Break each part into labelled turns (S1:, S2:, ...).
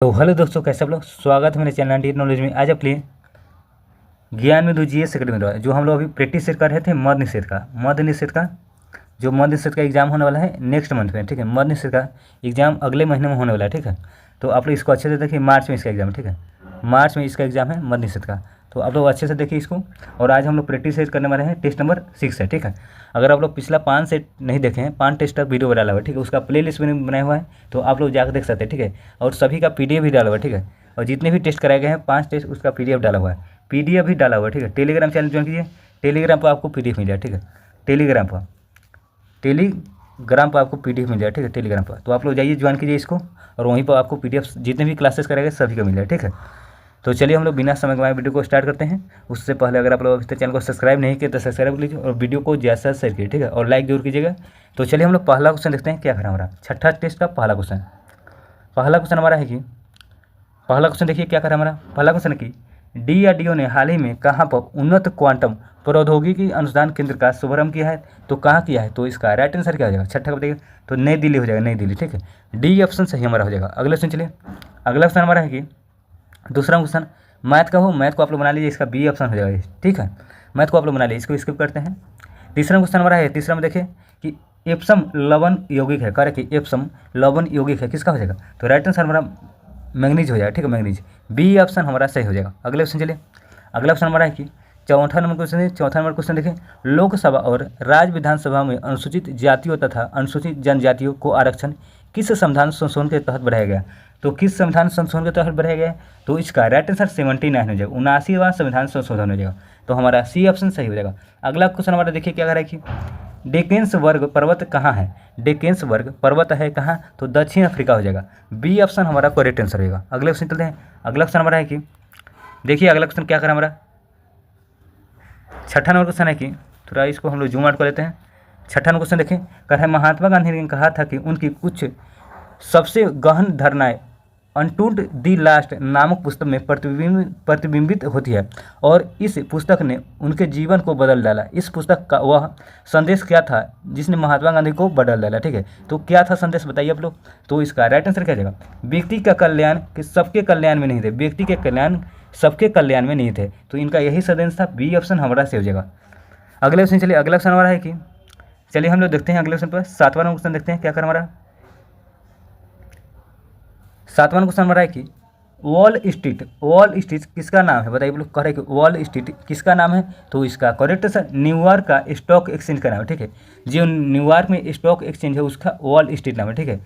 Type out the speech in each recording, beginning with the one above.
S1: तो हेलो दोस्तों, कैसे आप लोग। स्वागत है मेरे चैनल 98 नॉलेज में। आज आप लिए ज्ञान में दो जीएस अकेडमी द्वारा जो हम लोग अभी प्रैक्टिस सेट कर रहे थे मद्य निषेध का जो मद्य निषेध का एग्जाम होने वाला है नेक्स्ट मंथ में, ठीक है। मद्य निषेध का एग्जाम अगले महीने में होने वाला है, ठीक है। तो आप लोग इसको अच्छे से देखिए, मार्च में इसका एग्जाम है, ठीक है। मार्च में इसका एग्जाम है मद्य निषेध का, तो आप लोग अच्छे से देखिए इसको। और आज हम लोग प्रैक्टिस सेट करने वाले हैं, टेस्ट नंबर 6 है, ठीक है। अगर आप लोग पिछला 5 सेट नहीं देखे हैं, 5 टेस्ट का वीडियो डाला हुआ है, ठीक है। उसका प्ले लिस्ट मैंने बनाया हुआ है, तो आप लोग जाकर देख सकते हैं, ठीक है। और सभी का PDF भी डाला हुआ है, ठीक है। और जितने भी टेस्ट कराए गए हैं 5 टेस्ट, उसका PDF डाला हुआ है, PDF भी डाला हुआ है, ठीक है। टेलीग्राम चैनल ज्वाइन कीजिए, टेलीग्राम पर आपको PDF मिल जाए, ठीक है। टेलीग्राम पर आपको PDF मिल जाए, ठीक है। टेलीग्राम पर तो आप लोग जाइए, ज्वाइन कीजिए इसको, और वहीं पर आपको PDF जितने भी क्लासेस कराएंगे सभी का मिल जाए, ठीक है। तो चलिए हम लोग बिना समय गवाए वीडियो को स्टार्ट करते हैं। उससे पहले अगर आप लोग अभी तक चैनल को सब्सक्राइब नहीं किए तो सब्सक्राइब कर लीजिए और वीडियो को ज़्यादा से शेयर कीजिए, ठीक है। और लाइक जरूर कीजिएगा। तो चलिए हम लोग पहला क्वेश्चन देखते हैं क्या करा हमारा छठा टेस्ट का पहला क्वेश्चन हमारा है कि पहला क्वेश्चन देखिए क्या करा हमारा। पहला क्वेश्चन है कि DRDO ने हाल ही में कहाँ पर उन्नत क्वांटम प्रौद्योगिकी अनुसंधान केंद्र का शुभारंभ किया है, तो कहाँ किया है। तो इसका राइट आंसर क्या हो जाएगा, छठा बताइए। तो नई दिल्ली हो जाएगा, नई दिल्ली, ठीक है। डी ऑप्शन सही हमारा हो जाएगा। अगले क्वेश्चन चलिए, अगला क्वेश्चन हमारा है कि दूसरा क्वेश्चन मैथ का हो, मैथ को आप लोग बना लीजिए, इसका बी ऑप्शन हो जाएगा, ठीक है। मैथ को आप लोग बना लीजिए, इसको स्किप करते हैं। तीसरा क्वेश्चन हमारा है, तीसरा में देखिए कि एप्सम लवण यौगिक है, कह कि एप्सम लवण यौगिक है, किसका हो जाएगा। तो राइट आंसर हमारा मैंगनीज हो जाएगा, ठीक है, मैंगनीज। बी ऑप्शन हमारा सही हो जाएगा। अगले क्वेश्चन चलिए, अगला ऑप्शन हमारा है कि चौथा नंबर क्वेश्चन देखिए लोकसभा और राज्य विधानसभा में अनुसूचित जातियों तथा अनुसूचित जनजातियों को आरक्षण किस संविधान संशोधन के तहत बढ़ाया गया। तो किस संविधान संशोधन के तहत बढ़ाया गया है, तो इसका राइट आंसर 79 हो जाएगा, 79वां संविधान संशोधन हो जाएगा। तो हमारा सी ऑप्शन सही हो जाएगा। अगला क्वेश्चन हमारा देखिए क्या कह रहा है कि डेकेन्स वर्ग पर्वत कहाँ है। डेकेन्स वर्ग पर्वत है कहाँ, तो दक्षिण अफ्रीका हो जाएगा। बी ऑप्शन हमारा करेक्ट आंसर होगा। अगले क्वेश्चन चलते हैं। अगला क्वेश्चन हमारा है कि देखिए अगला क्वेश्चन क्या करा हमारा छठा नंबर क्वेश्चन है कि थोड़ा इसको हम लोग जूम आउट कर लेते हैं। छठा नंबर क्वेश्चन देखें, कह रहा है महात्मा गांधी ने कहा था कि उनकी कुछ सबसे गहन धारणाएं अनटूल्ड दी लास्ट नामक पुस्तक में प्रतिबिंबित होती है और इस पुस्तक ने उनके जीवन को बदल डाला। इस पुस्तक का वह संदेश क्या था जिसने महात्मा गांधी को बदल डाला, ठीक है। तो क्या था संदेश बताइए आप लोग। तो इसका राइट आंसर क्या जाएगा, व्यक्ति का कल्याण सबके कल्याण में नहीं थे, व्यक्ति के कल्याण सबके कल्याण में नहीं थे। तो इनका यही संदेश था। बी ऑप्शन हमारा से हो जाएगा। अगले क्वेश्चन चलिए, अगला क्वेश्चन हमारा है कि चलिए हम लोग देखते हैं अगले क्वेश्चन पर। सातवां क्वेश्चन देखते हैं क्या कर हमारा। सातवां क्वेश्चन हमारा है कि वॉल स्ट्रीट किसका नाम है, बताइए लोग। कह रहे हैं कि वॉल स्ट्रीट किसका नाम है, तो इसका करेक्ट आंसर न्यूयॉर्क का स्टॉक एक्सचेंज का नाम है, ठीक है। जो न्यूयॉर्क में स्टॉक एक्सचेंज है उसका वॉल स्ट्रीट नाम है, ठीक है।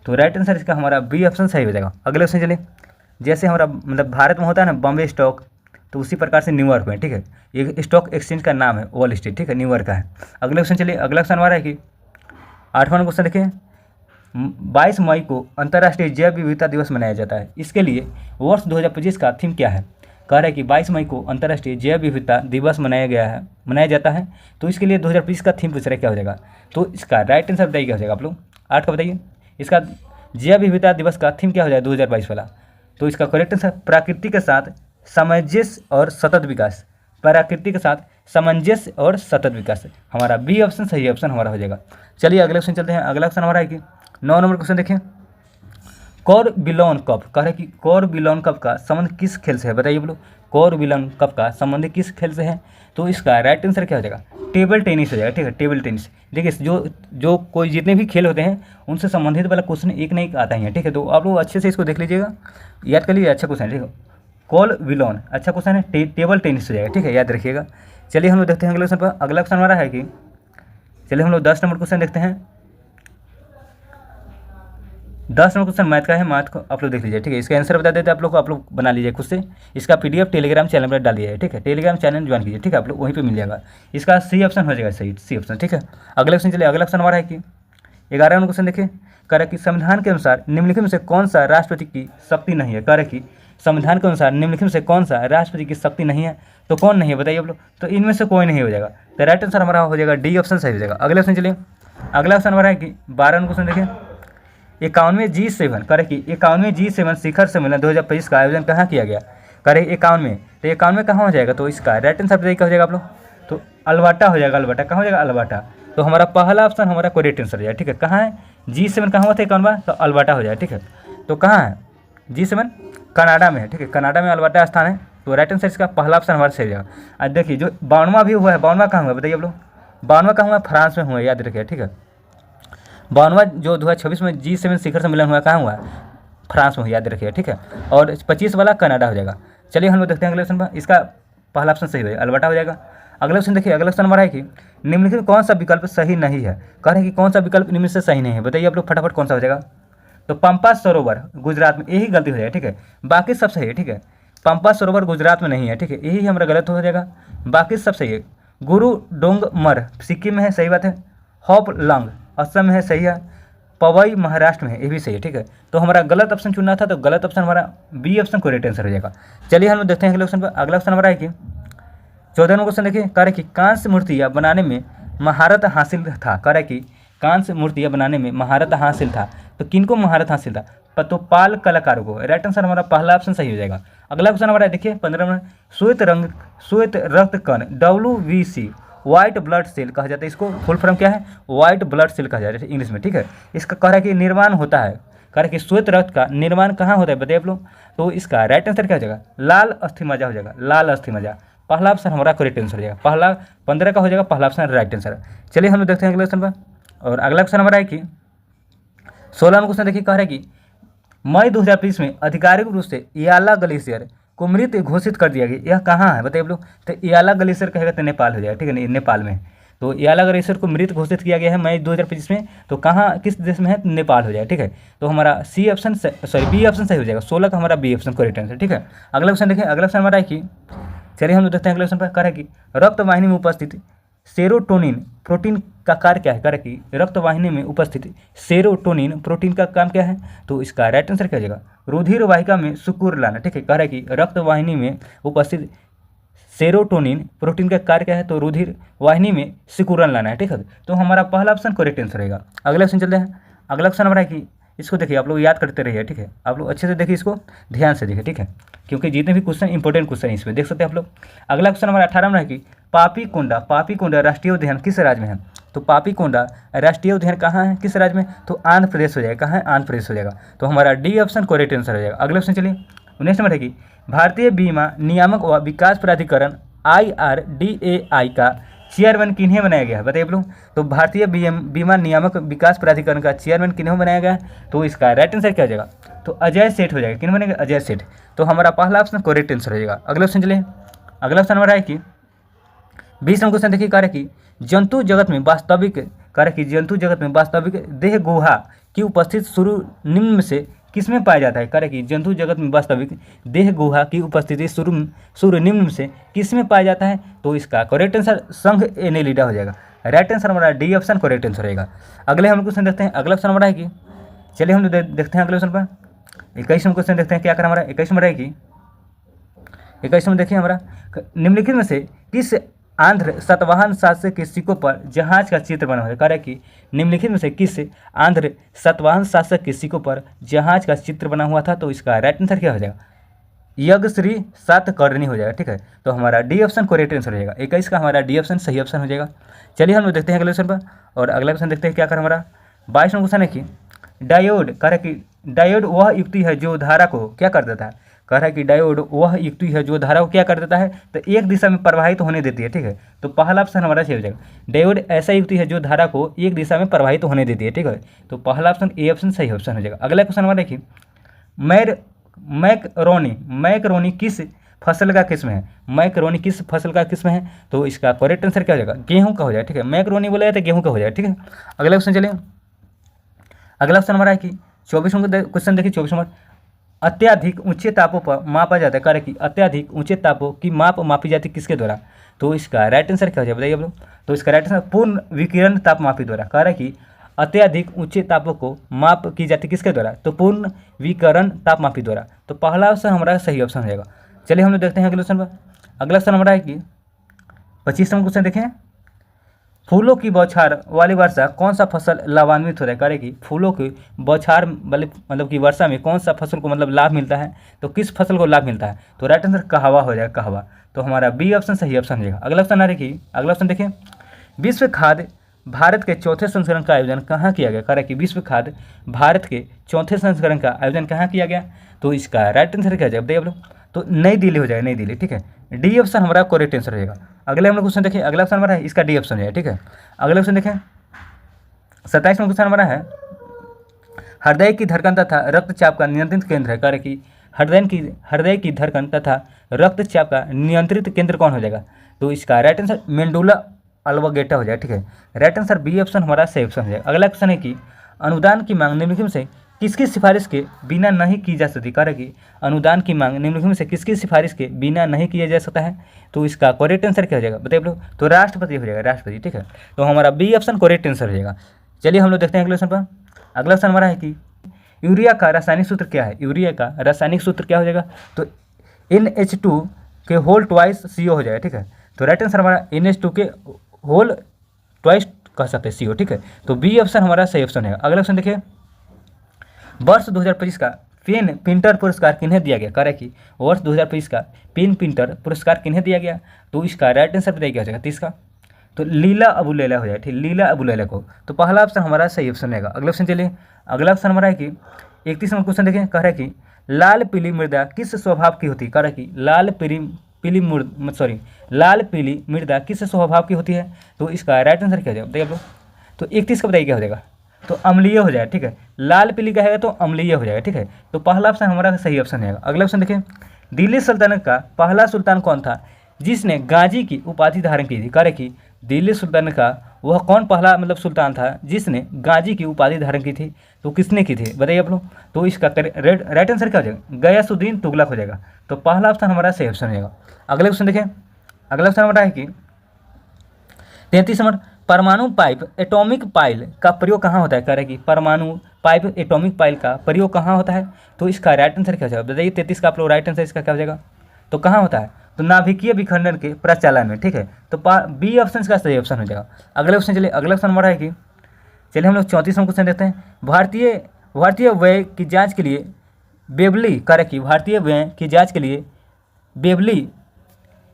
S1: तो राइट आंसर इसका हमारा बी ऑप्शन सही हो जाएगा। अगले क्वेश्चन चलिए, जैसे हमारा मतलब भारत में होता है ना बॉम्बे स्टॉक, तो उसी प्रकार से न्यूयॉर्क में, ठीक है, ये स्टॉक एक्सचेंज का नाम है वॉल स्ट्रीट, ठीक है, न्यूयॉर्क का है। अगले क्वेश्चन चलिए, अगला क्वेश्चन हमारा है कि आठवां क्वेश्चन देखिए 22 मई को अंतर्राष्ट्रीय जैव विविधता दिवस मनाया जाता है। इसके लिए वर्ष 2025 का थीम क्या है। कह रहा है कि 22 मई को अंतर्राष्ट्रीय जैव विविधता दिवस मनाया जाता है। तो इसके लिए 2025 का थीम पूछ रहा है क्या हो जाएगा। तो इसका राइट आंसर बताइए क्या हो जाएगा आप लोग। 8 का बताइए, इसका जैव विविधता दिवस का थीम क्या हो जाएगा 2022 वाला। तो इसका करेक्ट आंसर प्रकृति के साथ सामंजस्य और सतत विकास। प्रकृति के साथ सामंजस्य और सतत विकास हमारा बी ऑप्शन सही ऑप्शन हमारा हो जाएगा। चलिए अगले क्वेश्चन चलते हैं। अगला क्वेश्चन हमारा है कि 9 नंबर क्वेश्चन देखें, कॉर्बिलॉन कप। कह रहे कि कॉर्बिलॉन कप का संबंध किस खेल से है, बताइए बोलो। कॉर्बिलॉन कप का संबंध किस खेल से है, तो इसका राइट आंसर क्या हो जाएगा, टेबल टेनिस हो जाएगा, ठीक है, टेबल टेनिस। देखिए जो कोई जितने भी खेल होते हैं उनसे संबंधित वाला क्वेश्चन एक नहीं आता ही है, ठीक है। तो आप लोग अच्छे से इसको देख लीजिएगा, याद कर लीजिए, अच्छा क्वेश्चन है, ठीक है। कॉर्बिलॉन अच्छा क्वेश्चन है, टेबल टेनिस हो जाएगा, ठीक है, याद रखिएगा। चलिए हम लोग देखते हैं अगले क्वेश्चन पर। अगला क्वेश्चन हमारा है कि चलिए हम लोग 10 नंबर क्वेश्चन देखते हैं। 10 नंबर क्वेश्चन मैथ का है, मैथ को आप लोग देख लीजिए, ठीक है। इसका आंसर बता देते हैं आप लोग बना लीजिए खुद से। इसका PDF टेलीग्राम चैनल पर डाल दिया है, ठीक है, टेलीग्राम चैनल ज्वाइन कीजिए, ठीक है, आप लोग वहीं पे मिल जाएगा। इसका सी ऑप्शन हो जाएगा सही, सी ऑप्शन, ठीक है। अगले क्वेश्चन चलिए, अगला क्वेश्चन हमारा है कि 11 नंबर क्वेश्चन देखिए, कह रहा है कि संविधान के अनुसार निम्नलिखित में से कौन सा राष्ट्रपति की शक्ति नहीं है। कह रहा है कि संविधान के अनुसार निम्नलिखित में से कौन सा राष्ट्रपति की शक्ति नहीं है, तो कौन नहीं है बताइए आप लोग। तो इनमें से कोई नहीं हो जाएगा। तो राइट आंसर हमारा हो जाएगा डी ऑप्शन सही हो जाएगा। अगले क्वेश्चन चलिए, अगला क्वेश्चन हमारा है कि 12 नंबर क्वेश्चन देखिए, 51वें G7 कह रहे कि 51वें G7 शिखर सम्मेलन 2025 का आयोजन कहाँ किया गया। कह रहे 51 में, तो 51 में कहाँ हो जाएगा, तो इसका राइट आंसर बताइए क्या हो जाएगा आप लोग। तो अल्बर्टा हो जाएगा, अल्बर्टा कहाँ हो जाएगा, अल्बर्टा। तो हमारा पहला ऑप्शन हमारा करेक्ट आंसर हो जाएगा, ठीक है। कहाँ है G7 कहाँ हुआ था 51वां, तो अल्बर्टा हो जाएगा, ठीक है। तो कहाँ है G7 कनाडा में है, ठीक है, कनाडा में अल्बर्टा स्थान है, तो राइट आंसर इसका पहला ऑप्शन हमारा सही जाएगा। आज देखिए जो 52वां भी हुआ है, 52वां कहाँ हुआ है बताइए आप लोग, 52वां कहाँ हुआ है, फ्रांस में हुआ है, याद रखिए, ठीक है। 52वां जो 2026 में G7 शिखर सम्मेलन हुआ कहाँ हुआ है, फ्रांस में, याद रखिए, ठीक है। और 25 वाला कनाडा हो जाएगा। चलिए हम लोग देखते हैं अगले क्वेश्चन पर, इसका पहला ऑप्शन सही हो जाएगा, अल्बर्टा हो जाएगा। अगला क्वेश्चन देखिए, अगला क्वेश्चन हमारा है कि निम्नलिखित कौन सा विकल्प सही नहीं है, कह रहे हैं कि कौन सा विकल्प निम्न से सही नहीं है, बताइए आप लोग फटाफट कौन सा हो जाएगा। तो पंपा सरोवर गुजरात में, यही गलती हो जाएगा, ठीक है, बाकी सब सही है, ठीक है। पंपा सरोवर गुजरात में नहीं है, ठीक है, यही हमारा गलत हो जाएगा, बाकी सब सही है। गुरु डोंगमर सिक्किम में है, सही बात है। हॉप लॉन्ग असम में है, सही है। पवई महाराष्ट्र में है, ये भी सही है, ठीक है। तो हमारा गलत ऑप्शन चुनना था, तो गलत ऑप्शन हमारा बी ऑप्शन करेक्ट आंसर हो जाएगा। चलिए हम लोग देखते हैं अगले क्वेश्चन पर। अगला क्वेश्चन हमारा है कि 14वां क्वेश्चन देखिए, कह रहे कि कांस्य मूर्तियाँ बनाने में महारत हासिल था, कह रहे कि कांस्य मूर्तियाँ बनाने में महारत हासिल था, तो किनको महारत हासिल था, तो पाल कलाकारों को। राइट आंसर हमारा पहला ऑप्शन सही हो जाएगा। अगला क्वेश्चन हमारा देखिए 15वां, श्वेत रक्त कण WBC व्हाइट ब्लड सेल कहा जाता है, इसको फुल फॉर्म क्या है, व्हाइट ब्लड सेल कहा जाता है इंग्लिश में, ठीक है। इसका कह रहा है कि निर्माण होता है, कह रहा है कि श्वेत रक्त का निर्माण कहाँ होता है बताइए आप लोग। तो इसका राइट आंसर क्या हो जाएगा, लाल अस्थि हो जाएगा, लाल अस्थि मज्जा। पहला ऑप्शन हमारा करेक्ट आंसर हो जाएगा, पहला 15 का हो जाएगा, पहला ऑप्शन राइट आंसर। चलिए हम लोग देखते हैं अगले क्वेश्चन पर। और अगला क्वेश्चन हमारा है कि 16वां क्वेश्चन देखिए, कह रहा है कि मई 2020 में आधिकारिक रूप से इयाला ग्लेशियर को मृत घोषित कर दिया गया, यह कहाँ है बताइए आप लोग। तो इयाला ग्लेशियर कहेगा तो नेपाल हो जाएगा, ठीक है, नेपाल में। तो इयाला ग्लेशियर को मृत घोषित किया गया है मई 2025 में, तो कहाँ किस देश में है, तो नेपाल हो जाएगा, ठीक है। तो हमारा सी ऑप्शन बी ऑप्शन सही हो जाएगा, 16 का हमारा बी ऑप्शन करेक्ट आंसर, ठीक है। अगला क्वेश्चन देखिए, अगला क्वेश्चन हमारा है कि चलिए हम लोग देखते हैं अगले क्वेश्चन पर। कह रहे कि रक्त वाहिनी में उपस्थित सेरोटोनिन प्रोटीन का कार्य क्या है, कह रहे कि रक्त वाहिनी में उपस्थित सेरोटोनिन प्रोटीन का काम क्या है, तो इसका राइट आंसर क्या हो जाएगा, रुधिर वाहिका में सुकूर लाना, ठीक है। कह रहा है कि रक्त वाहिनी में उपस्थित सेरोटोनिन प्रोटीन का कार्य क्या है, तो रुधिर वाहिनी में सिकुड़न लाना है, ठीक है। तो हमारा पहला ऑप्शन करेक्ट आंसर रहेगा। अगला क्वेश्चन चलते हैं। अगला क्वेश्चन हमारा है कि इसको देखिए, आप लोग याद करते रहिए, ठीक है, आप लोग अच्छे से देखिए, इसको ध्यान से देखिए, ठीक है, क्योंकि जितने भी क्वेश्चन इंपॉर्टेंट क्वेश्चन है इसमें देख सकते हैं आप लोग। अगला क्वेश्चन हमारा 18वां है कि पापीकोंडा राष्ट्रीय उद्यान किस राज्य में है, तो पापीकोंडा राष्ट्रीय उद्यान कहाँ है, किस राज्य में, तो आंध्र प्रदेश हो जाएगा, कहाँ है, आंध्र प्रदेश हो जाएगा। तो हमारा डी ऑप्शन करेक्ट आंसर हो जाएगा। अगले क्वेश्चन चलिए 19 नंबर है कि भारतीय बीमा नियामक व विकास प्राधिकरण IRDAI का चेयरमैन किन्हें बनाया गया है बताइए आप लोग। तो भारतीय बीमा नियामक विकास प्राधिकरण का चेयरमैन किन्हें बनाया गया है, तो इसका राइट आंसर क्या हो जाएगा, तो अजय सेठ हो जाएगा, किन बनेगा, अजय सेठ। तो हमारा पहला ऑप्शन करेक्ट आंसर हो जाएगा। अगला क्वेश्चन चलिए, अगला क्वेश्चन हमारा है कि 20 नंबर क्वेश्चन देखिए, कह रहे कि जंतु जगत में वास्तविक देह गुहा की उपस्थित शुरू निम्न में से किसमें पाया जाता है, कह रहे कि जंतु जगत में वास्तविक देह गुहा की उपस्थिति शुरू निम्न में से किसमें पाया जाता है, तो इसका करेक्ट आंसर संघ एनेलिडा हो जाएगा। राइट आंसर हमारा डी ऑप्शन करेक्ट आंसर रहेगा। अगले हम क्वेश्चन देखते हैं। अगला क्वेश्चन हमारा है कि चलिए हम देखते हैं अगले क्वेश्चन पर 21वां क्वेश्चन देखते हैं क्या कर हमारा 21वां हमारा है कि 21वां देखिए हमारा निम्नलिखित में से किस आंध्र सातवाहन शासक के सिक्कों पर जहाज का चित्र बना हुआ है, कह रहा है कि निम्नलिखित में से किस आंध्र सातवाहन शासक के सिक्कों पर जहाज का चित्र बना हुआ था, तो इसका राइट आंसर क्या हो जाएगा, यज्ञश्री सातकर्णी हो जाएगा, ठीक है। तो हमारा डी ऑप्शन करेक्ट आंसर हो जाएगा। 21 का हमारा डी ऑप्शन सही ऑप्शन हो जाएगा। चलिए हम लोग देखते हैं अगले क्वेश्चन पर। और अगला क्वेश्चन देखते हैं क्या कर हमारा 22वां क्वेश्चन है कि डायोड, कह रहा है कि डायोड वह युक्ति है जो धारा को क्या कर देता है, कह रहा है कि डायोड वह युक्ति है जो धारा को क्या कर देता है, तो एक दिशा में प्रवाहित होने देती है, ठीक है। तो पहला ऑप्शन हमारा सही हो जाएगा, डायोड ऐसा युक्ति है जो धारा को एक दिशा में प्रवाहित होने देती है, ठीक है। तो पहला ऑप्शन ए ऑप्शन सही ऑप्शन हो जाएगा। अगला क्वेश्चन हमारा देखिए मैकरोनी किस फसल का किस्म है, मैकरोनी किस फसल का किस्म है, तो इसका करेक्ट आंसर क्या हो जाएगा, गेहूं का हो जाएगा, ठीक है। मैकरोनी बोला जाता है गेहूं का हो जाएगा, ठीक है। अगला क्वेश्चन चलिए, अगला क्वेश्चन हमारा है कि 24वां क्वेश्चन देखिए 24वां अत्याधिक ऊंचे तापों पर मापा जाता है, कह रहे कि अत्याधिक ऊंचे तापों की माप मापी जाती है किसके द्वारा, तो इसका राइट आंसर क्या हो जाएगा बताइए आप लोग। तो इसका राइट आंसर पूर्ण विकिरण ताप मापी द्वारा, कह रहा है कि अत्याधिक ऊंचे तापों को माप की जाती है किसके द्वारा, तो पूर्ण विकिरण ताप मापी द्वारा। तो पहला ऑप्शन हमारा सही ऑप्शन हो जाएगा। चलिए हम लोग देखते हैं अगले क्वेश्चन पर। अगला क्वेश्चन हमारा है कि 25वां क्वेश्चन देखें, फूलों की बौछार वाली वर्षा कौन सा फसल लाभान्वित हो रहा है, करेगी फूलों की बौछार वाली मतलब कि वर्षा में कौन सा फसल को मतलब लाभ मिलता है, तो किस फसल को लाभ मिलता है, तो राइट आंसर कहवा हो जाएगा, कहवा। तो हमारा बी ऑप्शन सही ऑप्शन हो जाएगा। अगला ऑप्शन आ रही अगला ऑप्शन देखिए, विश्व खाद्य भारत के चौथे संस्करण का आयोजन कहाँ किया गया? करें कि विश्व खाद्य भारत के चौथे संस्करण का आयोजन कहाँ किया गया? तो इसका राइट आंसर क्या हो जाएगा बताइए आप लोग? तो नई दिल्ली हो जाएगा, नई दिल्ली, ठीक है। डी ऑप्शन हमारा करेक्ट आंसर हो जाएगा। अगले हम लोग क्वेश्चन देखिए, अगला ऑप्शन हमारा है इसका डी ऑप्शन हो जाएगा, ठीक है। अगला ऑप्शन देखें 27वां क्वेश्चन हमारा है हृदय की धड़कन तथा रक्तचाप का नियंत्रित केंद्र है। करें कि हृदय की धड़कन तथा रक्तचाप का नियंत्रित केंद्र कौन हो जाएगा? तो इसका राइट आंसर मेंडुला अल्वागेटा हो जाएगा, ठीक है। राइट आंसर बी ऑप्शन हमारा सही ऑप्शन हो जाएगा। अगला क्वेश्चन है कि अनुदान की मांग निम्नलिखित में से किसकी सिफारिश के बिना नहीं की जा सकती? करें कि अनुदान की मांग निम्नलिखित में से किसकी सिफारिश के बिना नहीं किया जा सकता है? तो इसका करेक्ट आंसर क्या हो जाएगा बताइए लोग? तो राष्ट्रपति हो जाएगा, राष्ट्रपति, ठीक है। तो हमारा बी ऑप्शन करेक्ट आंसर हो जाएगा। चलिए हम लोग देखते हैं अगले क्वेश्चन पर। अगला क्वेश्चन हमारा है कि यूरिया का रासायनिक सूत्र क्या है? यूरिया का रासायनिक सूत्र क्या हो जाएगा? तो NH2 के होल ट्वाइस CO हो जाएगा, ठीक है। तो राइट आंसर हमारा NH2 के होल ट्वाइस कह सकते हैं CO, ठीक है। तो बी ऑप्शन हमारा सही ऑप्शन है। अगला ऑप्शन देखिए वर्ष 2025 का पेन प्रिंटर पुरस्कार किन्हें दिया गया? करें कि वर्ष 2025 का पेन प्रिंटर पुरस्कार किन्हें दिया गया? तो इसका राइट आंसर बताइए क्या हो जाएगा? 30 का तो लीला अबू लैला हो जाए, ठीक, लीला अबू लैला को। तो पहला ऑप्शन हमारा सही ऑप्शन रहेगा। अगला ऑप्शन चलिए, अगला ऑप्शन हमारा है कि 31वां क्वेश्चन देखें, कह रहा है कि लाल पीली मृदा किस स्वभाव की होती है? कह रहा है कि लाल पीली मृदा किस स्वभाव की होती है? तो इसका राइट आंसर क्या हो जाएगा बताइए आप लोग? तो 31 का बताइए क्या हो जाएगा? तो अम्लीय हो जाएगा, ठीक है। लाल पीली का है तो अम्लीय हो जाएगा, ठीक है। तो पहला ऑप्शन हमारा सही ऑप्शन है। अगला ऑप्शन देखिए दिल्ली सल्तनत का पहला सुल्तान कौन था जिसने गाजी की उपाधि धारण की थी? कह रहे कि दिल्ली सुल्तानत का वह कौन पहला सुल्तान था जिसने गाजी की उपाधि धारण की थी? तो किसने की थी बताइए आप लोग? तो इसका राइट आंसर क्या हो जाएगा? गयासुद्दीन तुगलक हो जाएगा। तो पहला ऑप्शन हमारा सही ऑप्शन रहेगा। अगले क्वेश्चन देखें, अगला ऑप्शन हमारा है कि 33 नंबर परमाणु पाइप एटॉमिक पाइल का प्रयोग कहाँ होता है? कह रहे कि परमाणु पाइप एटॉमिक पाइल का प्रयोग कहाँ होता है? तो इसका राइट आंसर क्या हो जाएगा बताइए? 33 का आप लोग राइट आंसर इसका क्या हो जाएगा? तो कहाँ होता है? तो नाभिकीय विखंडन के प्रचालन में, ठीक है। तो बी ऑप्शन का सही ऑप्शन हो जाएगा। अगले ऑप्शन चलिए, अगला ऑप्शन हमारा है कि चलिए हम लोग 34वां क्वेश्चन देखते हैं। भारतीय व्यय की जांच के लिए बेवली कह रहे कि भारतीय व्यय की जांच के लिए बेवली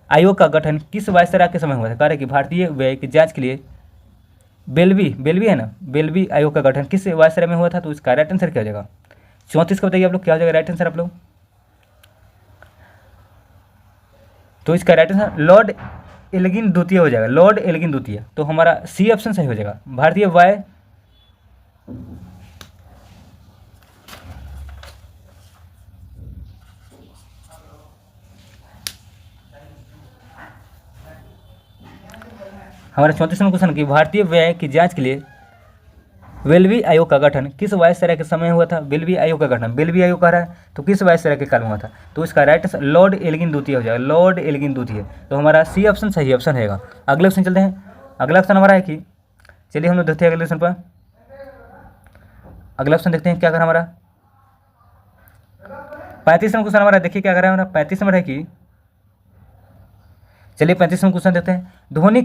S1: आयोग का गठन किस वायसराय के समय हुआ था? कह रहे कि भारतीय व्यय की जांच के लिए बेलवी है ना, बेलवी आयोग का गठन किस वायसराय में हुआ था? तो इसका राइट आंसर क्या हो जाएगा? 34 का बताइए आप लोग क्या हो जाएगा राइट आंसर आप लोग? तो इसका राइट आंसर लॉर्ड एल्गिन द्वितीय हो जाएगा, लॉर्ड एल्गिन द्वितीय। तो हमारा सी ऑप्शन सही हो जाएगा। भारतीय वाय हमारा 34वां क्वेश्चन कि भारतीय व्यय की जांच के लिए बेलवी आयोग का गठन किस वायसराय के समय हुआ था? बेलवी आयोग का गठन, बेलवी आयोग कह रहा है तो किस वायसराय के काल में हुआ था? तो इसका राइट आंसर लॉर्ड एल्गिन द्वितीय हो जाएगा, लॉर्ड एल्गिन द्वितीय। तो हमारा सी ऑप्शन सही ऑप्शन रहेगा। अगले ऑप्शन चलते हैं। अगला ऑप्शन हमारा है कि चलिए हम लोग देखते हैं अगले ऑप्शन पर। अगला ऑप्शन देखते हैं क्या कर हमारा 35वां क्वेश्चन हमारा, देखिए क्या कर रहा है हमारा 35 नंबर है कि चलिए 35वां क्वेश्चन देखते हैं। ध्वनि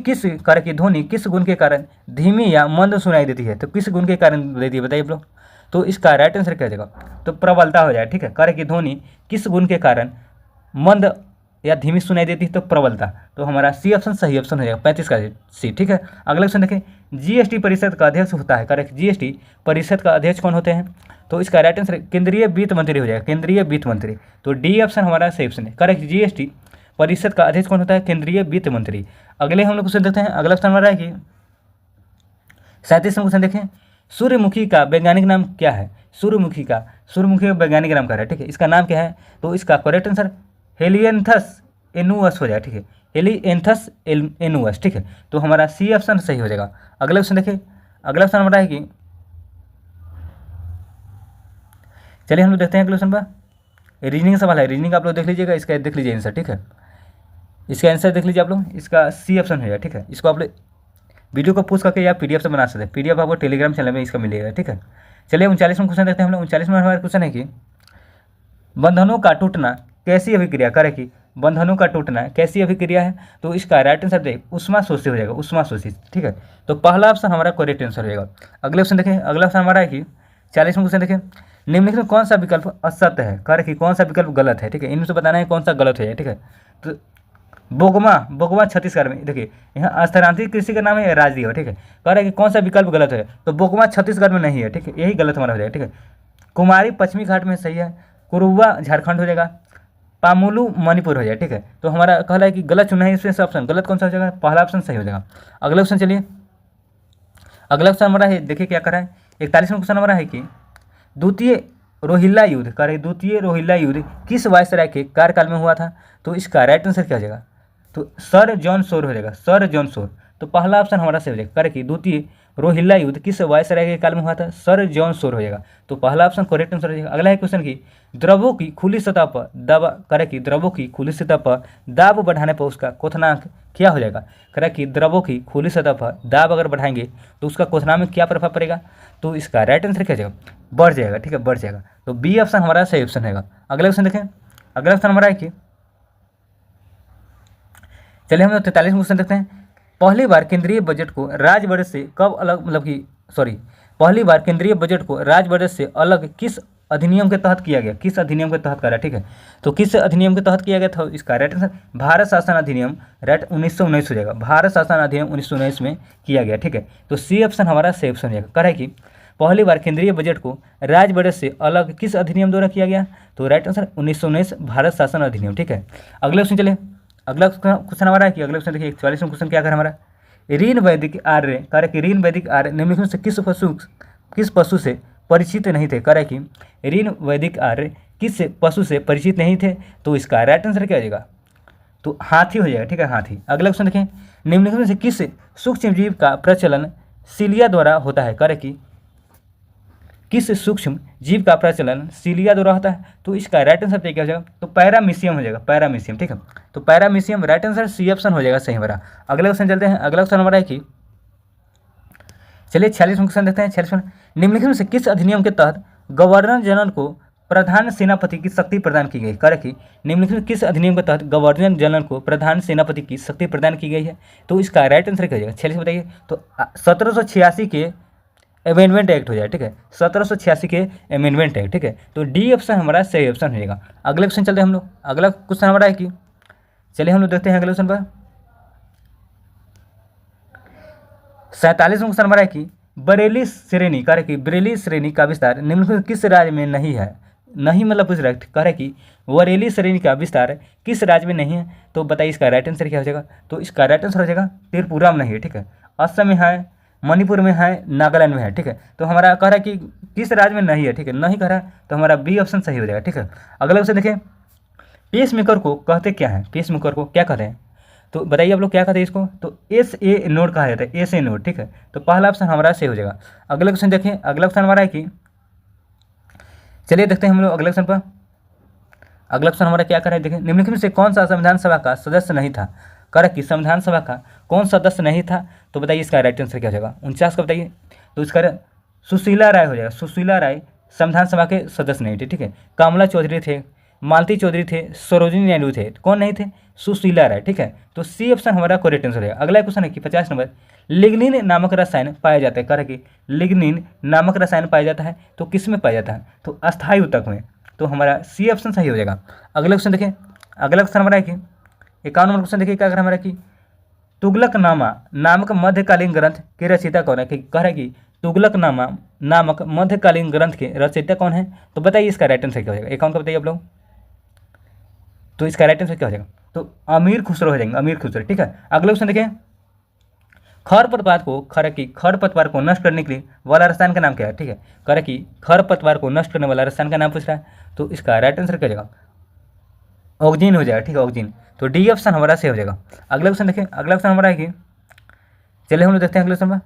S1: किस गुण के कारण धीमी या मंद सुनाई देती है? तो किस गुण के कारण देती है बताइए आप लोग? तो इसका राइट आंसर क्या हो जाएगा? तो प्रबलता हो जाए, ठीक है। कार्य की ध्वनि किस गुण के कारण मंद या धीमी सुनाई देती है? तो प्रबलता। तो हमारा सी ऑप्शन सही ऑप्शन हो जाएगा 35 का सी, ठीक है। अगला क्वेश्चन देखें जीएसटी परिषद का अध्यक्ष होता है, करेक्ट। जीएसटी परिषद का अध्यक्ष कौन होते हैं? तो इसका राइट आंसर केंद्रीय वित्त मंत्री हो जाएगा, केंद्रीय वित्त मंत्री। तो डी ऑप्शन हमारा सही ऑप्शन है, करेक्ट। जीएसटी परिषद का अध्यक्ष कौन होता है? केंद्रीय वित्त मंत्री। अगले हम लोग क्वेश्चन देखते हैं। अगला क्वेश्चन हमारा है कि 37वां क्वेश्चन देखें सूर्यमुखी का वैज्ञानिक नाम क्या है? सूर्यमुखी का वैज्ञानिक नाम क्या है, ठीक है। इसका नाम क्या है? तो इसका करेक्ट आंसर हेलियंथस एनुअस हो जाएगा, ठीक है। हेलियंथस एनुअस, ठीक है। तो हमारा सी ऑप्शन सही हो जाएगा। अगला क्वेश्चन देखिए, अगला क्वेश्चन हमारा है कि चलिए हम लोग देखते हैं अगले क्वेश्चन पर। रीजनिंग सवाल है, रीजनिंग आप लोग देख लीजिएगा, इसका देख लीजिए आंसर, ठीक है। इसका आंसर देख लीजिए आप लोग, इसका सी ऑप्शन है, ठीक है। इसको आप लोग वीडियो को पूछ करके या पीडीएफ से बना सकते हैं। पीडीएफ आपको टेलीग्राम चैनल में इसका मिलेगा, ठीक है। चलिए 39वां क्वेश्चन देखते हैं हम लोग। 39वां हमारा क्वेश्चन है कि बंधनों का टूटना कैसी अभिक्रिया? करें कि बंधनों का टूटना कैसी अभिक्रिया है? तो इसका राइट आंसर देखिए उष्मा शोषित हो जाएगा, उष्मा शोषित, ठीक है। तो पहला ऑप्शन हमारा करेक्ट आंसर रहेगा। अगले ऑप्शन देखें, अगला ऑप्शन हमारा है कि 40वां क्वेश्चन देखें निम्नलिखित में कौन सा विकल्प असत्य है? करें कि कौन सा विकल्प गलत है, ठीक है। इनमें से बताना है कौन सा गलत है, ठीक है। तो बोगमा, बोगमा छत्तीसगढ़ में, देखिए यहाँ स्थानांतरित कृषि का नाम है राजदीव, ठीक है। कह रहा है कि कौन सा विकल्प गलत है, तो बोगमा छत्तीसगढ़ में नहीं है, ठीक है, यही गलत हमारा हो जाएगा, ठीक है। कुमारी पश्चिमी घाट में सही है, कुरुवा झारखंड हो जाएगा, पामुलू मणिपुर हो जाएगा, ठीक है। तो हमारा कहला है कि गलत चुना है इसमें से ऑप्शन, गलत कौन सा हो जाएगा, पहला ऑप्शन सही हो जाएगा। अगला ऑप्शन चलिए, अगला ऑप्शन हमारा है, देखिए क्या करा है, 41वां क्वेश्चन हमारा है कि द्वितीय रोहिल्ला युद्ध, कह रहे द्वितीय रोहिल्ला युद्ध किस वायसराय के कार्यकाल में हुआ था, तो इसका राइट आंसर क्या हो जाएगा, तो सर जॉन शोर हो जाएगा, सर जॉन शोर। तो पहला ऑप्शन हमारा सही हो जाएगा, करें कि द्वितीय रोहिल्ला युद्ध किस वायसराय के काल में हुआ था, सर जॉन शोर हो जाएगा। तो पहला ऑप्शन करेक्ट आंसर हो जाएगा। अगला है क्वेश्चन की द्रवों की खुली सतह पर दाब, करें कि द्रवों की खुली सतह पर दाब बढ़ाने पर उसका क्वथनांक क्या हो जाएगा, करें कि द्रवों की खुली सतह पर दाब अगर बढ़ाएंगे तो उसका क्वथनांक में क्या प्रभाव पड़ेगा, तो इसका राइट आंसर क्या हो जाएगा, बढ़ जाएगा, ठीक है, बढ़ जाएगा। तो बी ऑप्शन हमारा सही ऑप्शन रहेगा। अगला ऑप्शन देखें, अगला ऑप्शन हमारा है कि चलिए हम 43 क्वेश्चन देखते हैं। पहली बार केंद्रीय बजट को राज्य बजट से कब अलग, मतलब कि सॉरी, पहली बार केंद्रीय बजट को राज्य बजट से अलग किस अधिनियम के तहत किया गया, किस अधिनियम के तहत करा, ठीक है। तो किस अधिनियम के तहत किया गया था, इसका राइट आंसर भारत शासन अधिनियम, राइट 1919 हो जाएगा, भारत शासन अधिनियम 1919 में किया गया, ठीक है। तो सी ऑप्शन हमारा सही ऑप्शन हो जाएगा। कह रहा है कि पहली बार केंद्रीय बजट को राज्य बजट से अलग किस अधिनियम द्वारा किया गया, तो राइट आंसर 1919 भारत शासन अधिनियम, ठीक है। अगले क्वेश्चन चले, अगला क्वेश्चन हमारा है कि अगले क्वेश्चन देखिए 44वां क्वेश्चन क्या कर हमारा, ऋण वैदिक आर्य, कह रहे कि ऋण वैदिक आर्य निम्नलिखित में से किस पशु से परिचित नहीं थे, कह रहे कि ऋण वैदिक आर्य किस पशु से परिचित नहीं थे, तो इसका राइट आंसर क्या हो जाएगा, तो हाथी हो जाएगा, ठीक है, हाथी। अगला क्वेश्चन देखें, निम्नलिखित में से किस सूक्ष्म जीव का प्रचलन सीलिया द्वारा होता है, कह रहे कि किस सूक्ष्म जीव का प्रचलन सीलिया द्वारा होता है, तो इसका राइट आंसर क्या हो जाएगा, तो पैरामीशियम हो जाएगा, पैरामीशियम, ठीक है। तो paramecium right answer C option हो जाएगा सही हमारा। अगला क्वेश्चन चलते हैं, अगला क्वेश्चन हमारा है कि चलिए 46वां क्वेश्चन देखते हैं। 46वां, निम्नलिखित में से किस अधिनियम के तहत गवर्नर जनरल को प्रधान सेनापति की शक्ति प्रदान की गई, कह कि निम्नलिखित में किस अधिनियम के तहत गवर्नर जनरल को प्रधान सेनापति की शक्ति प्रदान की गई है, तो इसका राइट आंसर क्या हो जाएगा, 46 बताइए, तो 1786 के अमेंडमेंट एक्ट हो जाए, ठीक है, 1786 के अमेंडमेंट एक्ट, ठीक है। तो डी ऑप्शन हमारा सही ऑप्शन हो जाएगा। अगले क्वेश्चन चलते हैं हम लोग, अगला क्वेश्चन हमारा है कि चलिए हम लोग देखते हैं अगले क्वेश्चन पर 47वां क्वेश्चन हमारा है कि बरेली श्रेणी, कह रहे कि बरेली श्रेणी का विस्तार निम्नलिखित किस राज्य में नहीं है, नहीं मतलब कुछ राइट, कह रहे कि बरेली श्रेणी का विस्तार किस राज्य में नहीं है, तो बताइए इसका राइट आंसर क्या हो जाएगा, तो इसका राइट आंसर हो जाएगा त्रिपुरा में नहीं है, ठीक है, असम में है, मणिपुर में है, नागालैंड में है, ठीक है। तो हमारा कह रहा है कि किस राज्य में नहीं है, ठीक है, नहीं कह रहा है, तो हमारा बी ऑप्शन सही हो जाएगा, ठीक है। अगला क्वेश्चन देखें, पेस मेकर को कहते क्या है, पेस मेकर को क्या कहते हैं, तो बताइए आप लोग क्या कहते हैं इसको, तो एस ए नोड कहा जाता है, एस ए नोड, ठीक है। तो पहला ऑप्शन हमारा सही हो जाएगा। अगला क्वेश्चन देखें, अगला क्वेश्चन हमारा है कि चलिए देखते हैं हम लोग अगले क्वेश्चन पर, अगला क्वेश्चन हमारा क्या कर रहा है, देखें निम्नलिखित में से कौन सा संविधान सभा का सदस्य नहीं था, कह रहा कि संविधान सभा का कौन सदस्य नहीं था, तो बताइए इसका राइट आंसर क्या हो जाएगा, 49 का बताइए, तो इसका सुशीला राय हो जाएगा, सुशीला राय संविधान सभा के सदस्य नहीं थे, ठीक है। कमला चौधरी थे, मालती चौधरी थे, सरोजिनी नायडू थे, कौन नहीं थे, सुशीला राय, ठीक है। तो सी ऑप्शन हमारा करेक्ट आंसर है। अगला क्वेश्चन है कि 50 नंबर, लिग्निन नामक रसायन पाया जाता है, कह रहा कि लिग्निन नामक रसायन पाया जाता है, तो किस में पाया जाता है, तो अस्थायी ऊतक में, तो हमारा सी ऑप्शन सही हो जाएगा। अगला क्वेश्चन देखें, अगला क्वेश्चन हमारा है कि 51 नंबर क्वेश्चन देखिए क्या कर हमारा कि तुगलकनामा नामक मध्यकालीन ग्रंथ के रचयिता कौन है, कह रहा है कि तुगलकनामा नामक मध्यकालीन ग्रंथ के रचयिता कौन है, तो बताइए इसका राइट आंसर क्या हो जाएगा, 51 का बताइए आप लोग, तो इसका राइट आंसर क्या हो जाएगा, तो अमीर खुसरो हो जाएंगे, अमीर खुसरो, ठीक है। अगला क्वेश्चन देखें, खरपतवार को नष्ट करने के लिए वाला रसायन का नाम क्या है, ठीक है, कह रहा कि खरपतवार को नष्ट करने वाला रसायन का नाम पूछ रहा है, तो इसका राइट आंसर क्या हो जाएगा, ऑक्सीजन हो जाएगा, ठीक है, ऑक्सीजन। तो डी ऑप्शन हमारा सही हो जाएगा। अगला क्वेश्चन देखें, अगला क्वेश्चन हमारा है कि चलिए हम लोग देखते हैं अगले क्वेश्चन में,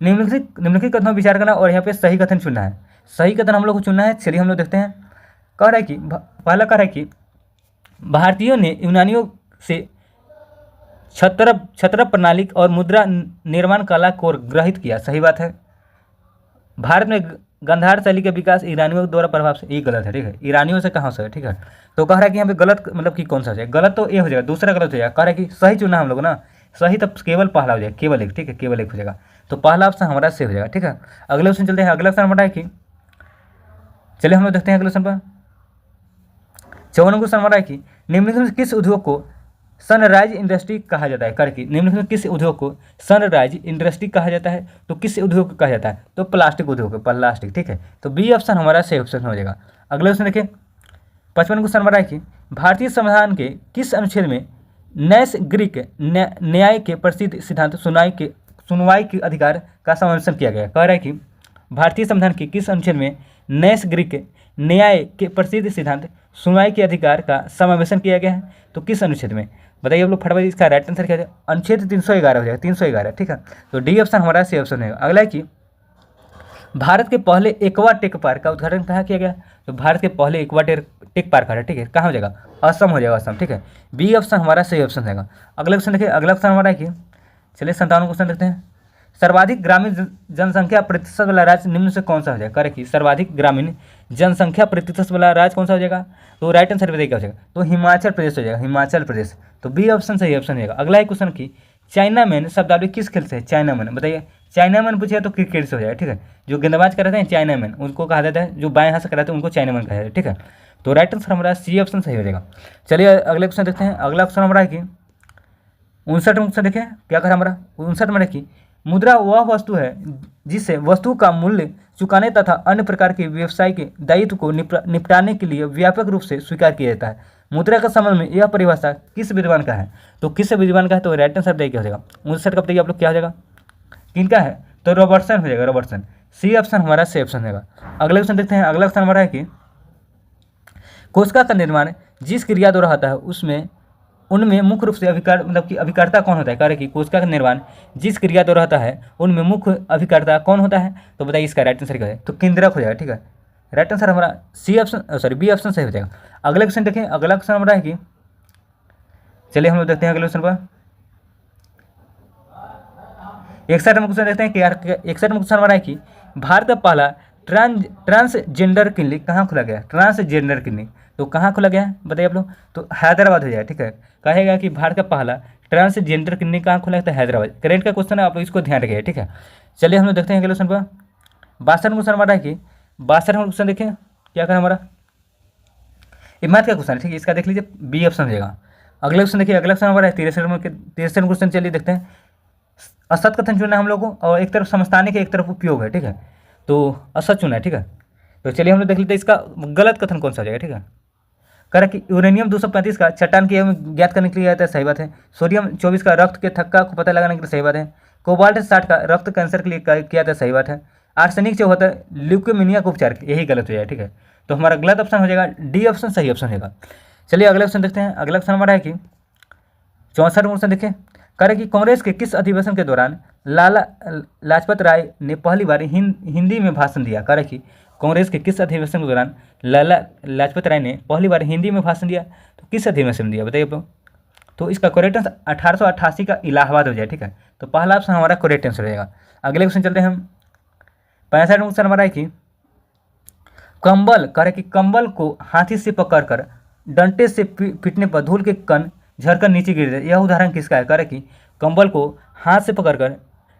S1: निम्नलिखित कथनों पर विचार करना और यहाँ पे सही कथन चुनना है, सही कथन हम लोग को चुनना है। चलिए हम लोग देखते हैं, कह रहा है कि पहला कह रहा है कि भारतीयों ने यूनानियों से छत्र प्रणाली और मुद्रा निर्माण कला को ग्रहित किया, सही बात है। भारत में गांधार शैली का विकास ईरानियों द्वारा प्रभाव से, ये गलत है, ठीक है, ईरानियों से कहाँ से है, ठीक है। तो कह रहा है कि यहाँ पे गलत मतलब कि कौन सा हो जाएगा, गलत तो ये हो जाएगा, दूसरा गलत हो जाएगा, कह रहा है कि सही चुना हम लोग ना, सही तो केवल पहला हो जाएगा, केवल एक, ठीक है, केवल एक हो जाएगा, तो पहला ऑप्शन हमारा सही हो जाएगा, ठीक है। अगले ऑप्शन चलते हैं, अगला ऑप्शन हमारा है कि चलिए हम लोग देखते हैं अगले ऑप्शन पर 54 क्वेश्चन हमारा है कि निम्नलिखित में किस उद्योग को सनराइज इंडस्ट्री कहा जाता है, करके निम्नलिखित में किस उद्योग को सनराइज इंडस्ट्री कहा जाता है? तो किस उद्योग को कहा जाता है? तो प्लास्टिक उद्योग को, प्लास्टिक, ठीक है। तो बी ऑप्शन हमारा सही ऑप्शन हो जाएगा। अगले क्वेश्चन देखिए, 55 क्वेश्चन हमारा है कि भारतीय संविधान के किस अनुच्छेद में नैस ग्रीक न्याय के प्रसिद्ध सिद्धांत सुनवाई के अधिकार का समावेशन किया गया? कह रहा है कि भारतीय संविधान के किस अनुच्छेद में नैस ग्रीक न्याय के प्रसिद्ध सिद्धांत सुनवाई के अधिकार का समावेशन किया गया है? तो किस अनुच्छेद में? बताइए आप लोग फटाफट, इसका राइट आंसर क्या है? अनुच्छेद 311 हो जाएगा, 311, ठीक है। तो डी ऑप्शन हमारा सही ऑप्शन है। अगला है कि भारत के पहले एक्वा टेक पार्क का उद्घाटन कहाँ किया गया? तो भारत के पहले एक्वा टेक पार्क है, ठीक है, कहाँ हो जाएगा? असम हो जाएगा, असम, ठीक है। बी ऑप्शन हमारा सही ऑप्शन रहेगा। अगला क्वेश्चन देखिए, अगला क्वेश्चन हमारा है कि चलिए 57 क्वेश्चन देखते हैं। सर्वाधिक ग्रामीण जनसंख्या प्रतिशत वाला राज्य निम्न से कौन सा हो जाएगा? करेक्ट, सर्वाधिक ग्रामीण जनसंख्या प्रतिशत वाला राज्य कौन सा हो जाएगा? तो राइट आंसर बताइए क्या हो जाएगा? तो हिमाचल प्रदेश हो जाएगा, हिमाचल प्रदेश। तो बी ऑप्शन सही ऑप्शन रहेगा। अगला है क्वेश्चन की चाइना मैन शब्दावली किस खेल से है? चाइना मैन, बताइए। चाइना मैन पूछे तो क्रिकेट से हो जाएगा, ठीक है। जो गेंदबाज कराते हैं चाइना मैन, उनको कहा जाता है, जो बाएं हाथ से कराते हैं उनको चाइना मैन कहा जाता है, ठीक है। तो राइट आंसर हमारा सी ऑप्शन सही हो जाएगा। चलिए अगले क्वेश्चन देखते हैं। अगला क्वेश्चन हमारा है कि 59 क्वेश्चन देखें क्या करा हमारा 59 में कि मुद्रा वह वस्तु है जिससे वस्तु का मूल्य चुकाने तथा अन्य प्रकार के व्यवसायिक दायित्व को निपटाने के लिए व्यापक रूप से स्वीकार किया जाता है। मुद्रा के संबंध में यह परिभाषा किस विद्वान का है? तो किस विद्वान का है? तो राइट आंसर बताइए क्या हो जाएगा? 59 का बताइए आप लोग क्या हो जाएगा? किनका है? तो रॉबर्टसन हो जाएगा, रॉबर्टसन। सी ऑप्शन हमारा सी ऑप्शन रहेगा। अगले क्वेश्चन देखते हैं। अगला क्वेश्चन हमारा है कि कोशिका का निर्माण जिस क्रिया द्वारा होता है उसमें उनमें मुख्य रूप से मतलब कि अभिकर्ता कौन होता है? कार्य की कोशिका का निर्माण जिस क्रिया द्वारा होता है उनमें मुख्य अभिकर्ता कौन होता है? तो बताइए इसका राइट आंसर क्या है? तो केंद्रक हो जाएगा, ठीक है। राइट आंसर हमारा C option, sorry, B option सही हो जाएगा। अगले क्वेश्चन देखें। अगला क्वेश्चन हमारा है कि चलिए हम लोग देखते हैं अगले क्वेश्चन पर 61 में क्वेश्चन देखते हैं कि 61 में क्वेश्चन हमारा है कि भारत का पहला ट्रांसजेंडर क्लिनिक कहाँ खोला गया? ट्रांसजेंडर क्लिनिक तो कहाँ खोला गया है बताइए आप लोग? तो हैदराबाद हो जाएगा, ठीक है। कहेगा कि भारत का पहला ट्रांसजेंडर क्लिनिक कहाँ खोला है? तो हैदराबाद। करेंट का क्वेश्चन है, आप लोग इसको ध्यान रखिए, ठीक है। चलिए हम लोग देखते हैं अगले क्वेश्चन पर 62 क्वेश्चन हमारा है कि 62 क्वेश्चन देखें क्या करें हमारा मैथ का क्वेश्चन, ठीक है। इसका देख लीजिए, बी ऑप्शन हो जाएगा। अगले क्वेश्चन देखिए, अगला क्वेश्चन हमारा है 63 क्वेश्चन। चलिए देखते हैं। असत कथन चुना है हम लोग को, और एक तरफ समझताने के एक तरफ उपयोग है, ठीक है। तो असत चुना है, ठीक है। तो चलिए हम लोग देख लेते हैं इसका गलत कथन कौन सा हो जाएगा, ठीक है। कह कि यूरेनियम 235 का चट्टान के ज्ञात करने के लिए आता है, सही बात है। सोडियम 24 का रक्त के थक्का को पता लगाने के लिए, सही बात है। कोबाल्ट 60 का रक्त कैंसर के लिए किया जाता है, सही बात है। आर्सेनिक जो होता है ल्यूकेमिया का उपचार, यही गलत हो जाएगा, ठीक है। तो हमारा गलत ऑप्शन हो जाएगा डी ऑप्शन सही ऑप्शन होगा। चलिए अगला ऑप्शन देखते हैं। अगला ऑप्शन हमारा है कि 64 क्वेश्चन देखें। कह रहे कि कांग्रेस के किस अधिवेशन के दौरान लाला लाजपत राय ने पहली बार हिंदी में भाषण दिया? कह रहे कि कांग्रेस के किस अधिवेशन के दौरान लाला लाजपत राय ने पहली बार हिंदी में भाषण दिया? तो किस अधिवेशन में दिया बताइए आप लोग? तो इसका करेक्ट आंसर 1888 का इलाहाबाद हो जाए, ठीक है। तो पहला ऑप्शन हमारा करेक्ट आंसर रहेगा। अगले क्वेश्चन चलते हैं हम 65 क्वेश्चन हमारा है कि कंबल, कह रहे कि कंबल को हाथी से पकड़कर डंटे से पीटने पर धूल के कण झरकर नीचे गिर जाए, यह उदाहरण किसका है? कह रहे कि कंबल को हाथ से पकड़कर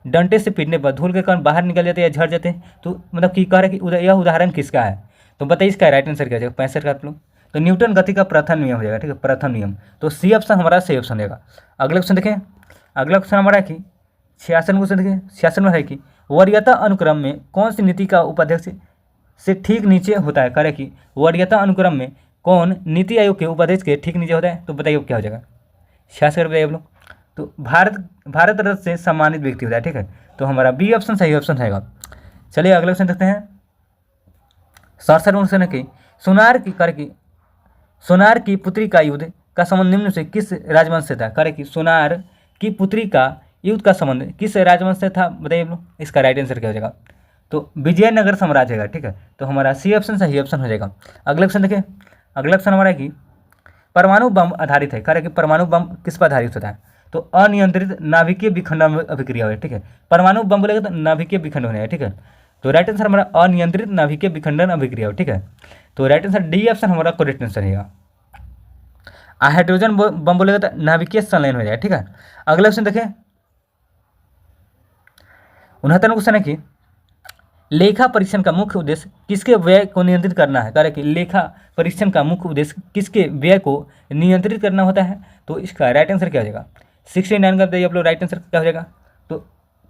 S1: डंटे से पीटने पर धूल के कण बाहर निकल जाते हैं या झड़ जाते हैं, तो मतलब कि कह रहे कि यह उदाहरण किसका है? तो बताइए इसका राइट आंसर क्या जाएगा 65 का आप लोग? तो न्यूटन गति का प्रथम नियम हो जाएगा, ठीक है, प्रथम नियम। तो सी ऑप्शन हमारा सही ऑप्शन रहेगा। अगले क्वेश्चन देखें। अगला क्वेश्चन हमारा है कि 66 क्वेश्चन देखें। 66 में है कि वरीयता अनुक्रम में कौन सी नीति का उपाध्यक्ष से ठीक नीचे होता है? कह रहे कि वरीयता अनुक्रम में कौन नीति आयोग के उपाध्यक्ष के ठीक नीचे होता है? तो बताइए क्या हो जाएगा? 66 बताइए आप लोग। तो भारत रत्न से सम्मानित व्यक्ति होता है, ठीक है। तो हमारा बी ऑप्शन सही ऑप्शन रहेगा। चलिए अगले क्वेश्चन देखते हैं। 67 क्वेश्चन है कि सोनार की पुत्री का युद्ध का संबंध निम्न से किस राजवंश से था? कह रहे कि सोनार की पुत्री का युद्ध का संबंध किस राजवंश से था बताइए आप लोग? इसका राइट आंसर क्या हो जाएगा? तो विजयनगर साम्राज्य है, ठीक है। तो हमारा सी ऑप्शन सही ऑप्शन हो जाएगा। अगले क्वेश्चन देखिए। अगला क्वेश्चन हमारा है कि परमाणु बम आधारित है। कह रहे कि परमाणु बम किस पर आधारित होता है? तो अनियंत्रित नाभिकीय विखंडन अभिक्रिया है, ठीक है। परमाणु बम बोलेगा तो नाभिकीय विखंडन है, ठीक है। तो राइट आंसर हमारा अनियंत्रित नाभिकीय विखंडन अभिक्रिया, ठीक है। तो राइट आंसर डी ऑप्शन हमारा करेक्ट आंसर रहेगा। हाइड्रोजन बम बोलेगा तो नाभिकीय संलयन हो जाएगा, ठीक है। अगला क्वेश्चन देखें। 69 क्वेश्चन है कि लेखा परीक्षण का मुख्य उद्देश्य किसके व्यय को नियंत्रित करना है, कह रहे कि लेखा परीक्षण का मुख्य उद्देश्य किसके व्यय को नियंत्रित करना होता है, तो इसका राइट आंसर क्या हो जाएगा 69 का बताइए आप लोग, राइट आंसर क्या हो जाएगा। तो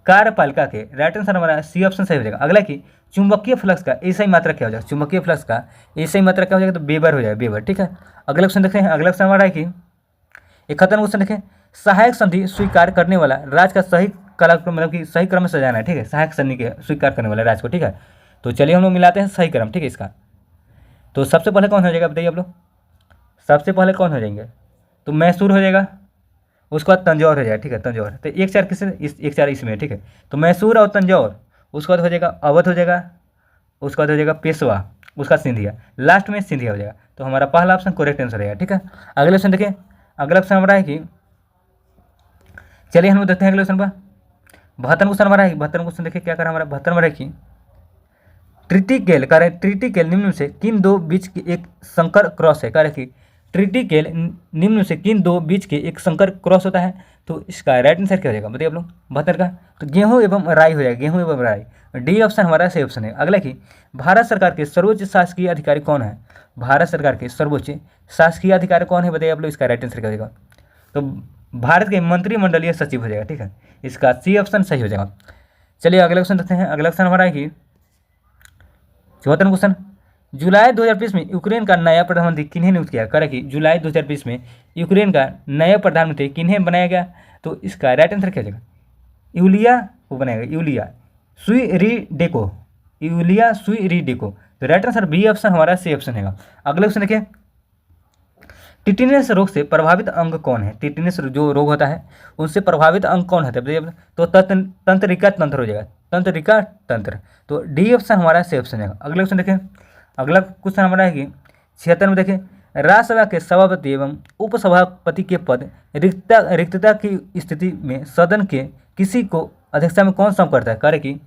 S1: कार्यपालिका के राइट आंसर हमारा सी ऑप्शन सही हो जाएगा। अगला की चुंबकीय फ्लक्स का एसआई मात्रा क्या हो जाएगा, चुंबकीय फ्लक्स का एसआई मात्रा क्या हो जाएगा, तो वेबर हो जाएगा, वेबर। ठीक है, अगला क्वेश्चन देखते हैं। अगला क्वेश्चन हमारा है कि 71 क्वेश्चन देखें, सहायक संधि स्वीकार करने वाला राज्य का सही कालक्रम मतलब कि सही क्रम में सजाना है। ठीक है, सहायक संधि के स्वीकार करने वाले राज्य को। ठीक है, तो चलिए हम लोग मिलाते हैं सही क्रम। ठीक है, इसका तो सबसे पहले कौन हो जाएगा बताइए आप लोग, सबसे पहले कौन हो जाएंगे, तो मैसूर हो जाएगा, उसके बाद तंजौर हो जाएगा। ठीक है, तंजौर तो 1-4 किससे, इस 1-4 इसमें। ठीक है, तो मैसूर और तंजौर, उसके बाद हो जाएगा अवध हो जाएगा, उसके बाद हो जाएगा पेशवा, उसका सिंधिया, लास्ट में सिंधिया हो जाएगा। तो हमारा पहला ऑप्शन करेक्ट आंसर रहेगा। ठीक है, अगले ऑप्शन देखिए, अगला ऑप्शन हमारा है कि चलिए हम लोग देखते हैं अगले क्वेश्चन पर। 72 क्वेश्चन हमारा है, 72 क्वेश्चन देखिए क्या करा हमारा 72 हमारा कि ट्रिटिकेल कह रहे ट्रिटिकेल निम्न से किन दो बीच की एक संकर क्रॉस है, कह रहे कि ट्रिटिकेल निम्न से किन दो बीच के एक संकर क्रॉस होता है, तो इसका राइट आंसर क्या हो जाएगा बताइए आप लोग 72 का, तो गेहूं एवं राई हो जाएगा, गेहूं एवं राई, डी ऑप्शन हमारा सही ऑप्शन है। अगला कि भारत सरकार के सर्वोच्च शासकीय अधिकारी कौन है, भारत सरकार के सर्वोच्च शासकीय अधिकारी कौन है बताइए आप लोग, इसका राइट आंसर क्या हो जाएगा, तो भारत के मंत्रिमंडलीय सचिव हो जाएगा। ठीक है, इसका सी ऑप्शन सही हो जाएगा। चलिए अगला क्वेश्चन देखते हैं। अगला क्वेश्चन हमारा है कि 74 क्वेश्चन, जुलाई 2020 में यूक्रेन का नया प्रधानमंत्री किन्हें नियुक्त किया, करें कि जुलाई 2020 में यूक्रेन का नया प्रधानमंत्री किन्हें बनाया गया, तो इसका राइट आंसर क्या हो जाएगा, यूलिया को बनाया गया, यूलिया स्वीरिडेको, यूलिया स्वीरिडेको। तो राइट आंसर बी ऑप्शन हमारा सी ऑप्शन है। अगले क्वेश्चन देखिए, टिटेनस रोग से प्रभावित अंग कौन है, टिटेनस जो रोग होता है उनसे प्रभावित अंग कौन होता है, तो तंत्रिका तंत्र हो जाएगा, तंत्रिका तंत्र, तो डी ऑप्शन हमारा सी ऑप्शन है। अगले क्वेश्चन देखें, अगला क्वेश्चन हमारा है कि 76 में देखें, राज्यसभा के सभापति एवं उपसभापति के पद रिक्तता की स्थिति में सदन के किसी को अध्यक्षता में कौन सौंप करता है, कह रहे कि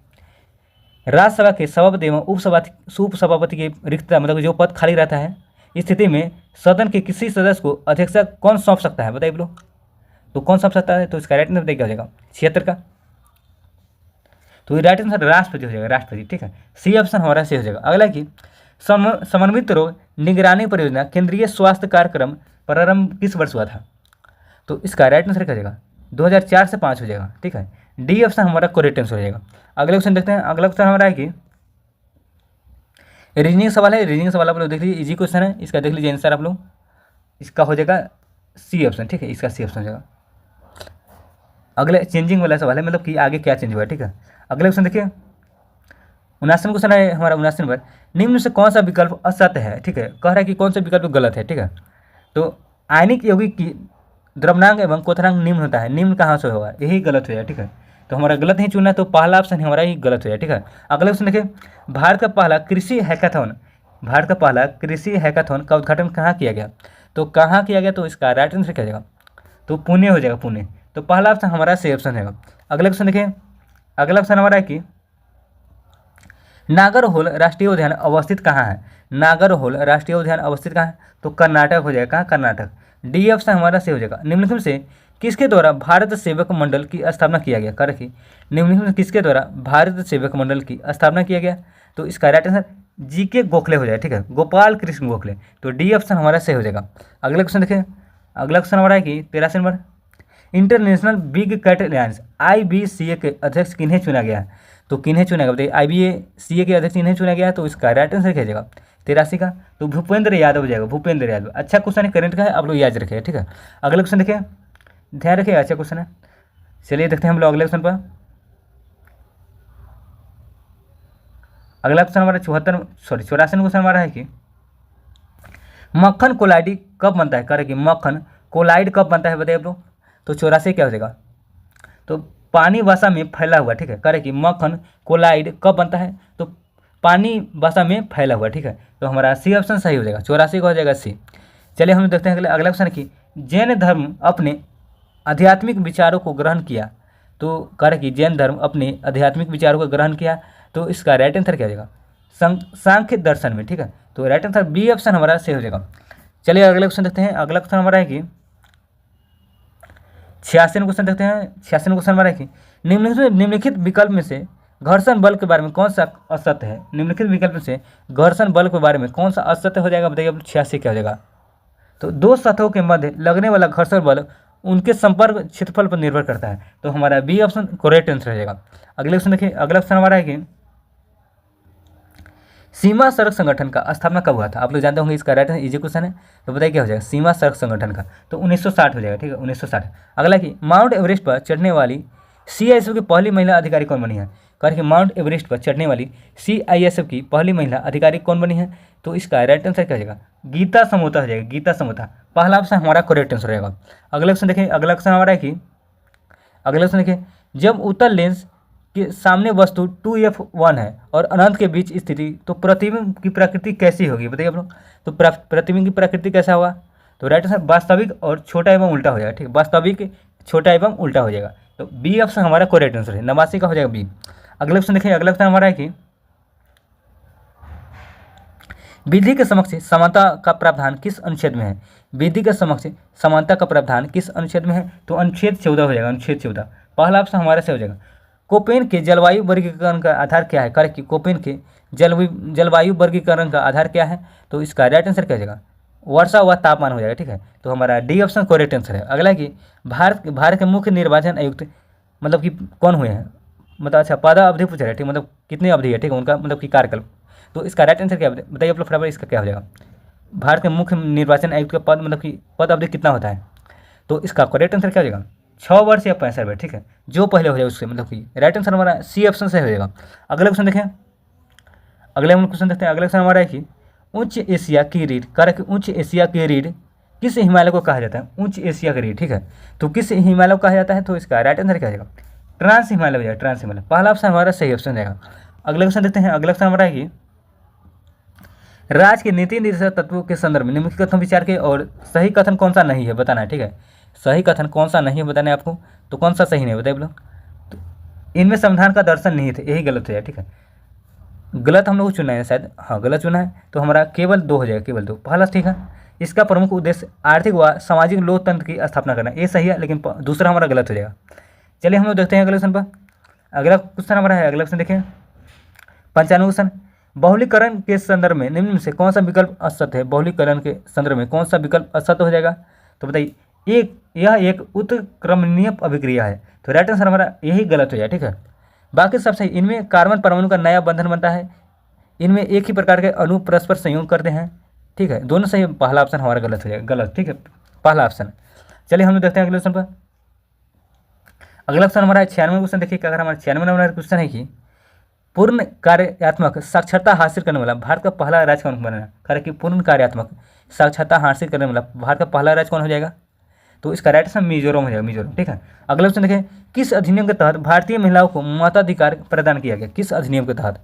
S1: राज्यसभा के सभापति एवं उपसभापति की रिक्तता मतलब जो पद खाली रहता है स्थिति में सदन के किसी सदस्य को अध्यक्षता कौन सौंप सकता है बताइए लोग, तो कौन सौंप सकता है, तो इसका राइट आंसर बताइए क्या हो जाएगा 76 का, तो राइट आंसर राष्ट्रपति हो जाएगा, राष्ट्रपति। ठीक है, सी ऑप्शन हमारा सही हो जाएगा। अगला कि समन्वित रोग निगरानी परियोजना केंद्रीय स्वास्थ्य कार्यक्रम प्रारंभ किस वर्ष हुआ था, तो इसका राइट आंसर क्या हो जाएगा 2004 से 5 हो जाएगा। ठीक है, डी ऑप्शन हमारा करेक्ट आंसर हो जाएगा। अगले क्वेश्चन देखते हैं। अगला क्वेश्चन हमारा है कि रीजनिंग सवाल है, रीजनिंग सवाल आप लोग देख लीजिए, इजी क्वेश्चन है, इसका देख लीजिए आंसर आप लोग, इसका हो जाएगा सी ऑप्शन। ठीक है, इसका सी ऑप्शन हो जाएगा। अगले चेंजिंग वाला सवाल है, मतलब कि आगे क्या चेंज हुआ है। ठीक है, अगले क्वेश्चन देखिए, 79 क्वेश्चन है हमारा, 79 नंबर, निम्न से कौन सा विकल्प असत्य है। ठीक है, कह रहा है कि कौन सा विकल्प गलत है। ठीक है, तो आयनिक यौगिक की द्रव्यनांग एवं क्वथनांक निम्न होता है, निम्न कहाँ से होगा, यही गलत हो जाए। ठीक है, तो हमारा गलत नहीं चुनना है, तो पहला ऑप्शन हमारा ही गलत हो जाए। ठीक है, अगला क्वेश्चन देखिए, भारत का पहला कृषि हैकाथन, भारत का पहला कृषि हैकाथन का उद्घाटन कहाँ किया गया, तो कहाँ किया गया, तो इसका राइट आंसर क्या हो जाएगा, तो पुणे हो जाएगा, पुणे। तो पहला ऑप्शन हमारा सही ऑप्शन है। अगला क्वेश्चन देखिए, अगला ऑप्शन हमारा है कि नागरहोल राष्ट्रीय उद्यान अवस्थित कहाँ है, नागरहोल राष्ट्रीय उद्यान अवस्थित कहाँ है, तो कर्नाटक हो जाएगा, कहाँ, कर्नाटक। डी ऑप्शन हमारा सही हो जाएगा। निम्नलिखित से किसके द्वारा भारत सेवक मंडल की स्थापना किया गया, कर रखिए, निम्नलिखित में किसके द्वारा भारत सेवक मंडल की स्थापना किया गया, तो इसका राइट आंसर जीके गोखले हो जाए। ठीक है, गोपाल कृष्ण गोखले, तो डी ऑप्शन हमारा सही हो जाएगा। अगला क्वेश्चन देखिए, अगला क्वेश्चन हमारा है कि 83 number, international big cat alliance IBCA के अध्यक्ष किन्हें चुना गया है, तो किन्हें चुना गया बताइए, IBCA के अध्यक्ष किन्हें चुना गया है, तो इसका राइट आंसर क्या जाएगा 83 का, तो भूपेंद्र यादव हो जाएगा, भूपेंद्र यादव। अच्छा क्वेश्चन है, करंट का है, आप लोग याद रखिए। ठीक है, अगला क्वेश्चन देखिए, ध्यान रखिए, अच्छा क्वेश्चन है। चलिए देखते हैं हम लोग अगले क्वेश्चन पर। अगला क्वेश्चन हमारा 84 क्वेश्चन हमारा है कि मक्खन कोलाइड कब बनता है, करें कि मक्खन कोलाइड कब बनता है बताइए आप लोग, तो 84 क्या हो जाएगा, तो पानी वसा में फैला हुआ। ठीक है, करें कि मक्खन कोलाइड कब बनता है, तो पानी वसा में फैला हुआ। ठीक है, तो हमारा सी ऑप्शन सही हो जाएगा, 84 का हो जाएगा सी। चलिए हम देखते हैं अगला क्वेश्चन कि जैन धर्म अपने आध्यात्मिक विचारों को ग्रहण किया, तो करें कि जैन धर्म अपने आध्यात्मिक विचारों को ग्रहण किया, तो इसका राइट आंसर क्या हो जाएगा, सांख्य दर्शन में। ठीक है, तो राइट आंसर बी ऑप्शन हमारा सही हो जाएगा। चलिए अगला क्वेश्चन देखते हैं। अगला क्वेश्चन हमारा है कि 86 क्वेश्चन देखते हैं। 86 क्वेश्चन हमारा है कि निम्नलिखित विकल्प में से घर्षण बल के बारे में कौन सा असत्य है? निम्नलिखित विकल्प से घर्षण बल के बारे में कौन सा असत्य हो जाएगा? बताइए, 86 क्या हो जाएगा? तो दो सतहों के मध्य लगने वाला घर्षण बल उनके संपर्क क्षेत्रफल पर निर्भर करता है। तो हमारा बी ऑप्शन करेक्ट आंसर हो जाएगा। अगले क्वेश्चन देखिए, अगला क्वेश्चन हमारा है कि सीमा सड़क संगठन का स्थापना कब हुआ था? आप लोग जानते होंगे, इसका राइट इजी क्वेश्चन है। तो बताइए क्या हो जाएगा? सीमा सड़क संगठन का तो 1960 हो जाएगा। ठीक है, 1960। अगला कि माउंट एवरेस्ट पर चढ़ने वाली CISF की पहली महिला अधिकारी कौन बनी है? कह कि माउंट एवरेस्ट पर चढ़ने वाली CISF की पहली महिला अधिकारी कौन बनी है? तो इसका राइट आंसर क्या हो जाएगा? गीता समोता हो जाएगा, गीता समोता। पहला ऑप्शन हमारा करेक्ट आंसर रहेगा। अगला क्वेश्चन देखिए, अगला क्वेश्चन हमारा है कि अगला क्वेश्चन देखिए, जब उत्तल लेंस के सामने वस्तु 2f1 है और अनंत के बीच स्थिति तो प्रतिबिंब की प्रकृति कैसी होगी? बताइए आप लोग। तो प्रतिबिंब की प्रकृति कैसा होगा? तो राइट आंसर वास्तविक और छोटा एवं उल्टा हो जाएगा। ठीक है, वास्तविक, छोटा एवं उल्टा हो जाएगा। तो बी ऑप्शन हमारा करेक्ट आंसर है, 89 का हो जाएगा बी। अगला क्वेश्चन देखिए, अगला क्वेश्चन हमारा है कि विधि के समक्ष समानता का प्रावधान किस अनुच्छेद में है? विधि के समक्ष समानता का प्रावधान किस अनुच्छेद में है? तो अनुच्छेद 14 हो जाएगा, अनुच्छेद 14। पहला ऑप्शन हमारा से हो जाएगा। कोपेन के जलवायु वर्गीकरण का आधार क्या है? करेक्ट, कोपेन के जलवायु वर्गीकरण का आधार क्या है? तो इसका राइट आंसर क्या हो जाएगा? वर्षा व तापमान हो जाएगा। ठीक है, तो हमारा डी ऑप्शन करेक्ट आंसर है। अगला कि भारत के मुख्य निर्वाचन आयुक्त मतलब कि कौन हुए हैं? मतलब अच्छा, पद अवधि पूछ रहा है। ठीक, मतलब कितनी अवधि है? ठीक है, उनका मतलब कि कार्यकाल। तो इसका राइट आंसर क्या बताइए आप लोग फटाफट, इसका क्या हो जाएगा? भारत के मुख्य निर्वाचन आयुक्त का पद मतलब कि पद अवधि कितना होता है? तो इसका करेक्ट आंसर क्या हो जाएगा? 6 वर्ष या 65 वर्ष। ठीक है, जो पहले हो जाए उससे मतलब कि राइट आंसर हमारा सी ऑप्शन से हो जाएगा। अगला क्वेश्चन देखें, अगले हम क्वेश्चन देखते हैं। अगला क्वेश्चन हमारा है कि उच्च एशिया की रीढ़, कारक उच्च एशिया की रीढ़ किस हिमालय को कहा जाता है? उच्च एशिया की रीढ़। ठीक है, तो किस हिमालय को कहा जाता है? तो इसका राइट आंसर क्या हो जाएगा? ट्रांस हिमालय हो जाएगा, ट्रांस हिमालय। पहला ऑप्शन हमारा सही ऑप्शन रहेगा। अगला क्वेश्चन देखते हैं। अगला क्वेश्चन हमारा है कि राज्य के नीति निर्देशक तत्वों के संदर्भ में निम्नलिखित कथन विचार के और सही कथन कौन सा नहीं है बताना है। ठीक है, सही कथन कौन सा नहीं है बताना है आपको। तो कौन सा सही नहीं है बताइए बोलो। तो इनमें संविधान का दर्शन नहीं थे, यही गलत हो जाए। ठीक है, गलत हम लोग चुना है शायद, हाँ गलत चुना है। तो हमारा केवल 2 हो जाएगा, केवल 2। पहला ठीक है, इसका प्रमुख उद्देश्य आर्थिक व सामाजिक लोकतंत्र की स्थापना करना, ये सही है, लेकिन दूसरा हमारा गलत हो जाएगा। चलिए हम लोग देखते हैं अगले क्वेश्चन पर। अगला क्वेश्चन हमारा है, अगला क्वेश्चन देखिए 95 क्वेश्चन। बहुलीकरण के संदर्भ में निम्न में से कौन सा विकल्प असत्य है? बहुलीकरण के संदर्भ में कौन सा विकल्प असत्य हो जाएगा? तो बताइए, यह एक उत्क्रमणीय अभिक्रिया है। तो राइट आंसर हमारा यही गलत हो जाए। ठीक है, बाकी सब सही। इनमें कार्बन परमाणु का नया बंधन बनता है, इनमें एक ही प्रकार के अणु परस्पर संयोग करते हैं। ठीक है, दोनों सही। पहला ऑप्शन हमारा गलत हो जाएगा, गलत। ठीक है, पहला ऑप्शन। चलिए हम लोग देखते हैं अगले क्वेश्चन पर। अगला क्वेश्चन हमारा 96 क्वेश्चन देखिए। अगर हमारा 96 नंबर क्वेश्चन है कि पूर्ण कार्यात्मक साक्षरता हासिल करने वाला भारत का पहला राज्य कौन बना? कारण कि पूर्ण कार्यात्मक साक्षरता हासिल करने वाला भारत का पहला राज्य कौन हो जाएगा? तो इसका राइट आंसर मिजोरम हो जाएगा, मिजोरम। ठीक है, अगला क्वेश्चन देखें, किस अधिनियम के तहत भारतीय महिलाओं को मताधिकार प्रदान किया गया? किस अधिनियम के तहत?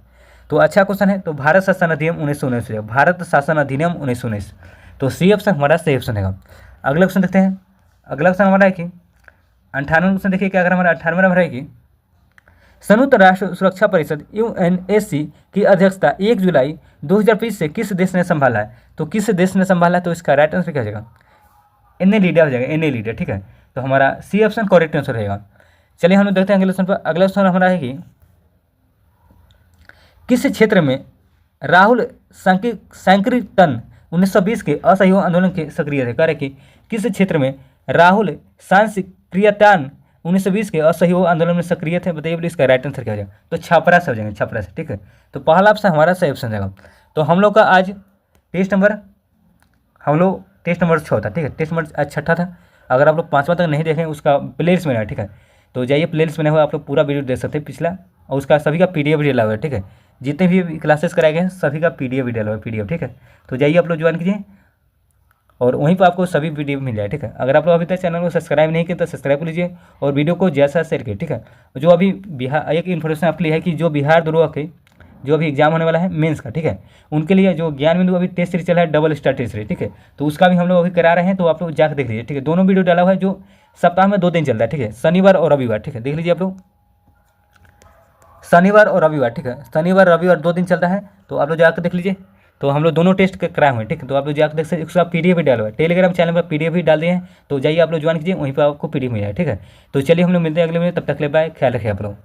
S1: तो अच्छा क्वेश्चन है। तो भारत शासन अधिनियम 1919 है, भारत शासन अधिनियम 1919। तो सी ऑप्शन हमारा सही ऑप्शन है। अगला क्वेश्चन देखते हैं। अगला क्वेश्चन हमारा है कि 98 क्वेश्चन देखिए। क्या अगर हमारा 98 नंबर है कि संयुक्त राष्ट्र सुरक्षा परिषद UNSC की अध्यक्षता 1 जुलाई 2020 से किस देश ने संभाला है? तो किस देश ने संभाला है? तो इसका राइट आंसर क्या हो जाएगा? एनए लीडर हो जाएगा, एनए लीडर। ठीक है, तो हमारा सी ऑप्शन करेक्ट आंसर रहेगा। चलिए हम लोग देखते हैं अगले क्वेश्चन पर। अगला क्वेश्चन हमारा है कि किस क्षेत्र में राहुल सैंक्रिटन 1920 के असहयोग आंदोलन के सक्रिय थे? कह रहे कि किस क्षेत्र में राहुल सैंक्रिटन 1920 के असहयोग आंदोलन में सक्रिय थे? बताइए बोले, इसका राइट आंसर क्या हो जाएगा? तो छपरा से हो जाएंगे, छपरा से। ठीक है, तो पहला ऑप्शन हमारा सही ऑप्शन रहेगा। तो हम लोग का आज टेस्ट नंबर 6 था। ठीक है, टेस्ट नंबर आज 6ठा था। अगर आप लोग 5वां तक नहीं देखें, उसका प्लेलिस्ट में है। ठीक है, तो जाइए प्लेलिस्ट में हुआ, आप लोग पूरा वीडियो देख सकते हैं पिछला, और उसका सभी का PDF भी डाला हुआ है। ठीक है, जितने भी क्लासेस कराए गए हैं सभी का PDF भी डाला हुआ है, PDF। ठीक है, तो जाइए आप लोग ज्वाइन कीजिए और वहीं पर आपको सभी वीडियो मिल जाए। ठीक है, अगर आप लोग अभी तक चैनल को सब्सक्राइब नहीं किया तो सब्सक्राइब कर लीजिए और वीडियो को ज़्यादा शेयर कीजिए। ठीक है, जो अभी बिहार, एक इन्फॉर्मेशन आपके लिए है कि जो बिहार दरोगा के जो अभी एग्जाम होने वाला है मेंस का, ठीक है, उनके लिए जो ज्ञान बिंदु अभी टेस्ट सीरीज चल रहा है, डबल स्टार टेस्ट सीरीज। ठीक है, तो उसका भी हम लोग अभी करा रहे हैं, तो आप लोग जाकर देख लीजिए। ठीक है, दोनों वीडियो डाला हुआ है, जो सप्ताह में 2 दिन चलता है। ठीक है, शनिवार और रविवार। ठीक है, देख लीजिए आप लोग, शनिवार और रविवार। ठीक है, शनिवार रविवार 2 दिन चलता है, तो आप लोग जाकर देख लीजिए। तो हम लोग दोनों टेस्ट कराए हुए हैं। ठीक है, तो आप लोग जाकर देख सकते, उसका PDF भी डाला हुआ है, टेलीग्राम चैनल पर PDF भी डाल दिए हैं, तो जाइए आप लोग ज्वाइन कीजिए, वहीं पर आपको PDF मिल जाए। ठीक है, तो चलिए हम लोग मिलते हैं अगले में, तब तक ले बाय, ख्याल रखिए आप लोग।